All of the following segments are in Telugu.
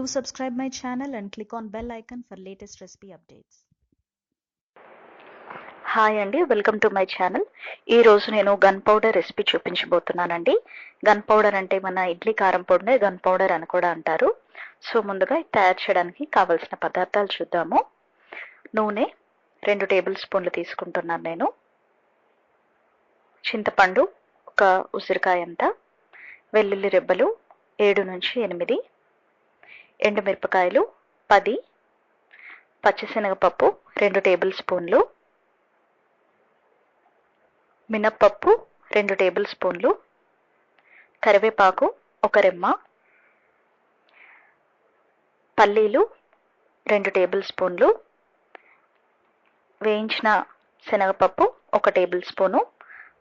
Do subscribe my channel and click on bell icon for latest recipe updates. Hi అండి, వెల్కమ్ టు మై ఛానల్. ఈరోజు నేను గన్ పౌడర్ రెసిపీ చూపించబోతున్నానండి. గన్ పౌడర్ అంటే మన ఇడ్లీ కారం పొడినే గన్ పౌడర్ అని కూడా అంటారు. సో ముందుగా తయారు చేయడానికి కావలసిన పదార్థాలు చూద్దాము. నూనె 2 టేబుల్ స్పూన్లు తీసుకుంటున్నాను నేను. చింతపండు 1 ఉసిరికాయ అంత, వెల్లుల్లి రెబ్బలు 7 నుంచి 8, ఎండుమిరపకాయలు 10, పచ్చిశనగపప్పు 2 టేబుల్ స్పూన్లు, మినప్పప్పు 2 టేబుల్ స్పూన్లు, కరివేపాకు 1 రెమ్మ, పల్లీలు 2 టేబుల్ స్పూన్లు, వేయించిన శనగపప్పు 1 టేబుల్ స్పూను,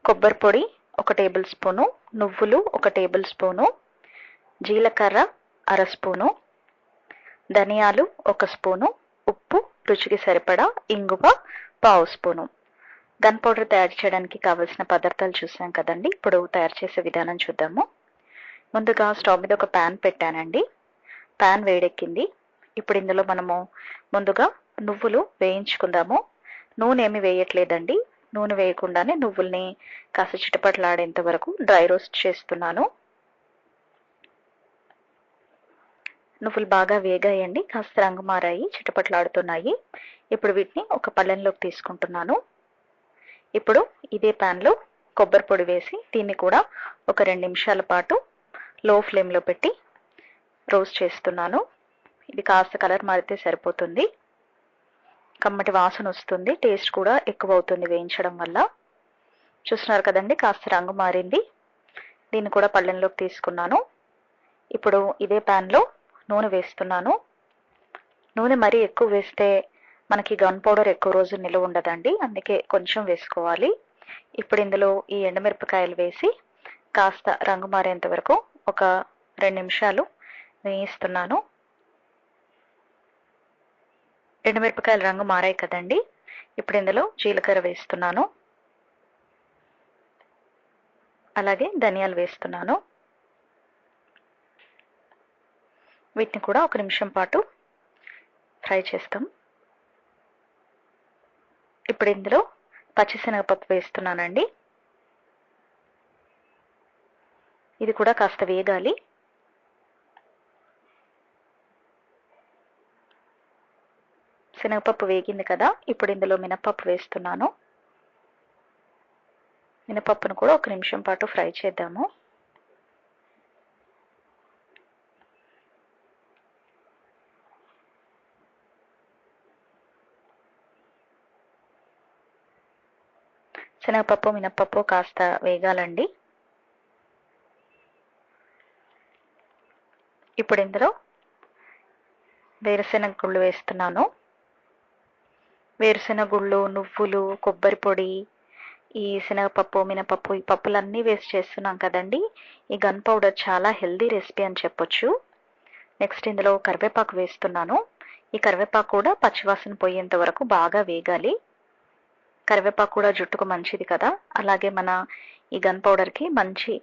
కొబ్బరి పొడి 1 టేబుల్ స్పూను, నువ్వులు 1 టేబుల్ స్పూను, జీలకర్ర 1/2 స్పూను, ధనియాలు 1 స్పూను, ఉప్పు రుచికి సరిపడా, ఇంగువ 1/2 స్పూను. గన్ పౌడర్ తయారు చేయడానికి కావలసిన పదార్థాలు చూసాం కదండి. ఇప్పుడు తయారు చేసే విధానం చూద్దాము. ముందుగా స్టవ్ మీద ఒక ప్యాన్ పెట్టానండి. ప్యాన్ వేడెక్కింది. ఇప్పుడు ఇందులో మనము ముందుగా నువ్వులు వేయించుకుందాము. నూనె ఏమి వేయట్లేదండి. నూనె వేయకుండానే నువ్వుల్ని కాస్త చిటపటలాడేంత వరకు డ్రై రోస్ట్ చేస్తున్నాను. నువ్వులు బాగా వేగాయండి, కాస్త రంగు మారాయి, చిటపటలాడుతున్నాయి. ఇప్పుడు వీటిని ఒక పళ్ళెంలోకి తీసుకుంటున్నాను. ఇప్పుడు ఇదే ప్యాన్లో కొబ్బరి పొడి వేసి దీన్ని కూడా ఒక 2 నిమిషాల పాటు లో ఫ్లేమ్లో పెట్టి రోస్ట్ చేస్తున్నాను. ఇది కాస్త కలర్ మారితే సరిపోతుంది. కమ్మటి వాసన వస్తుంది, టేస్ట్ కూడా ఎక్కువ అవుతుంది వేయించడం వల్ల. చూస్తున్నారు కదండి, కాస్త రంగు మారింది. దీన్ని కూడా పళ్ళెంలోకి తీసుకున్నాను. ఇప్పుడు ఇదే ప్యాన్లో నూనె వేస్తున్నాను. నూనె మరీ ఎక్కువ వేస్తే మనకి గన్ పౌడర్ ఎక్కువ రోజులు నిల్వ ఉండదండి, అందుకే కొంచెం వేసుకోవాలి. ఇప్పుడు ఇందులో ఈ ఎండుమిరపకాయలు వేసి కాస్త రంగు మారేంత వరకు ఒక 2 నిమిషాలు వేయిస్తున్నాను. ఎండుమిరపకాయలు రంగు మారాయి కదండి. ఇప్పుడు ఇందులో జీలకర్ర వేస్తున్నాను, అలాగే ధనియాలు వేస్తున్నాను. వీటిని కూడా 1 నిమిషం పాటు ఫ్రై చేస్తాం. ఇప్పుడు ఇందులో పచ్చిశనగపప్పు వేస్తున్నానండి. ఇది కూడా కాస్త వేగాలి. శనగపప్పు వేగింది కదా. ఇప్పుడు ఇందులో మినపప్పు వేస్తున్నాను. మినపప్పును కూడా 1 నిమిషం పాటు ఫ్రై చేద్దాము. శనగపప్పు మినపప్పు కాస్త వేగాలండి. ఇప్పుడు ఇందులో వేరుశెనగ గుళ్ళు వేస్తున్నాను. వేరుశెనగ గుళ్ళు, నువ్వులు, కొబ్బరి పొడి, ఈ శనగపప్పు మినపప్పు, ఈ పప్పులన్నీ వేసి చేస్తున్నాం కదండి. ఈ గన్ పౌడర్ చాలా హెల్దీ రెసిపీ అని చెప్పొచ్చు. నెక్స్ట్ ఇందులో కరివేపాకు వేస్తున్నాను. ఈ కరివేపాకు కూడా పచ్చివాసన పోయేంత వరకు బాగా వేగాలి. కరివేపాకు కూడా జుట్టుకు మంచిది కదా, అలాగే మన ఈ గన్ పౌడర్కి మంచి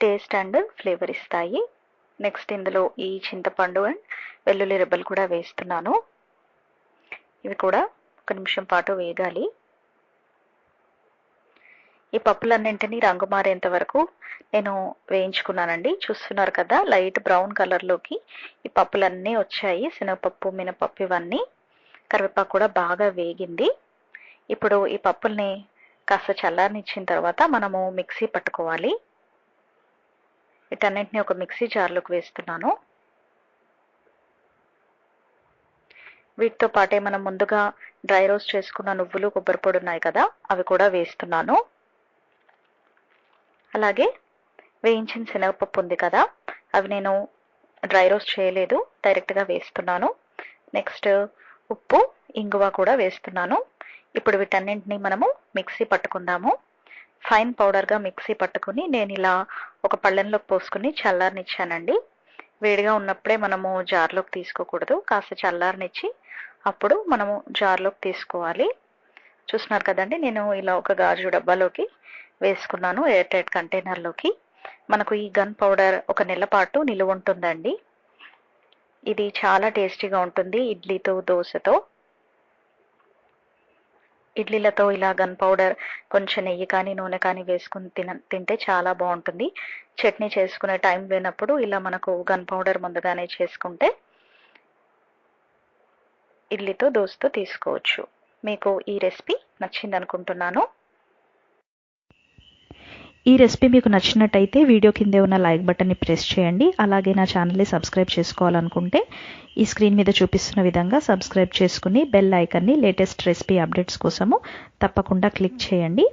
టేస్ట్ అండ్ ఫ్లేవర్ ఇస్తాయి. నెక్స్ట్ ఇందులో ఈ చింతపండు అండ్ వెల్లుల్లి రెబ్బలు కూడా వేస్తున్నాను. ఇవి కూడా 1 నిమిషం పాటు వేగాలి. ఈ పప్పులన్నింటినీ రంగు మారేంత వరకు నేను వేయించుకున్నానండి. చూస్తున్నారు కదా, లైట్ బ్రౌన్ కలర్లోకి ఈ పప్పులన్నీ వచ్చాయి. శనగపప్పు మినపప్పు ఇవన్నీ. కరివేపాకు కూడా బాగా వేగింది. ఇప్పుడు ఈ పప్పుల్ని కాస్త చల్లారనిచ్చిన తర్వాత మనము మిక్సీ పట్టుకోవాలి. వీటన్నింటినీ ఒక మిక్సీ జార్లోకి వేస్తున్నాను. వీటితో పాటే మనం ముందుగా డ్రై రోస్ట్ చేసుకున్న నువ్వులు, కొబ్బరి పొడి ఉన్నాయి కదా, అవి కూడా వేస్తున్నాను. అలాగే వేయించిన శనగపప్పు ఉంది కదా, అవి నేను డ్రై రోస్ట్ చేయలేదు, డైరెక్ట్గా వేస్తున్నాను. నెక్స్ట్ ఉప్పు, ఇంగువ కూడా వేస్తున్నాను. ఇప్పుడు వీటన్నింటినీ మనము మిక్సీ పట్టుకుందాము. ఫైన్ పౌడర్గా మిక్సీ పట్టుకుని నేను ఇలా ఒక పళ్ళెంలోకి పోసుకుని చల్లారనిచ్చానండి. వేడిగా ఉన్నప్పుడే మనము జార్లోకి తీసుకోకూడదు, కాస్త చల్లారనిచ్చి అప్పుడు మనము జార్లోకి తీసుకోవాలి. చూస్తున్నారు కదండి, నేను ఇలా ఒక గాజు డబ్బాలోకి వేసుకున్నాను, ఎయిర్ టైట్ కంటైనర్లోకి. మనకు ఈ గన్ పౌడర్ 1 నెల పాటు నిలువ ఉంటుందండి. ఇది చాలా టేస్టీగా ఉంటుంది ఇడ్లీతో, దోశతో. ఇడ్లీలతో ఇలా గన్ పౌడర్, కొంచెం నెయ్యి కానీ నూనె కానీ వేసుకుని తింటే చాలా బాగుంటుంది. చట్నీ చేసుకునే టైం లేనప్పుడు ఇలా మనకు గన్ పౌడర్ ముందుగానే చేసుకుంటే ఇడ్లీతో, దోశతో తీసుకోవచ్చు. మీకు ఈ రెసిపీ నచ్చింది అనుకుంటున్నాను. ఈ రెసిపీ మీకు నచ్చినట్టయితే వీడియో కిందే ఉన్న లైక్ బటన్ని ప్రెస్ చేయండి. అలాగే నా ఛానల్ని సబ్స్క్రైబ్ చేసుకోవాలనుకుంటే ఈ స్క్రీన్ మీద చూపిస్తున్న విధంగా సబ్స్క్రైబ్ చేసుకుని బెల్ ఐకాన్ని లేటెస్ట్ రెసిపీ అప్డేట్స్ కోసము తప్పకుండా క్లిక్ చేయండి.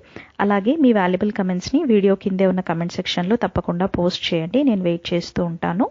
అలాగే మీ వాల్యుబుల్ కమెంట్స్ని వీడియో కిందే ఉన్న కమెంట్ సెక్షన్లో తప్పకుండా పోస్ట్ చేయండి. నేను వెయిట్ చేస్తూ ఉంటాను.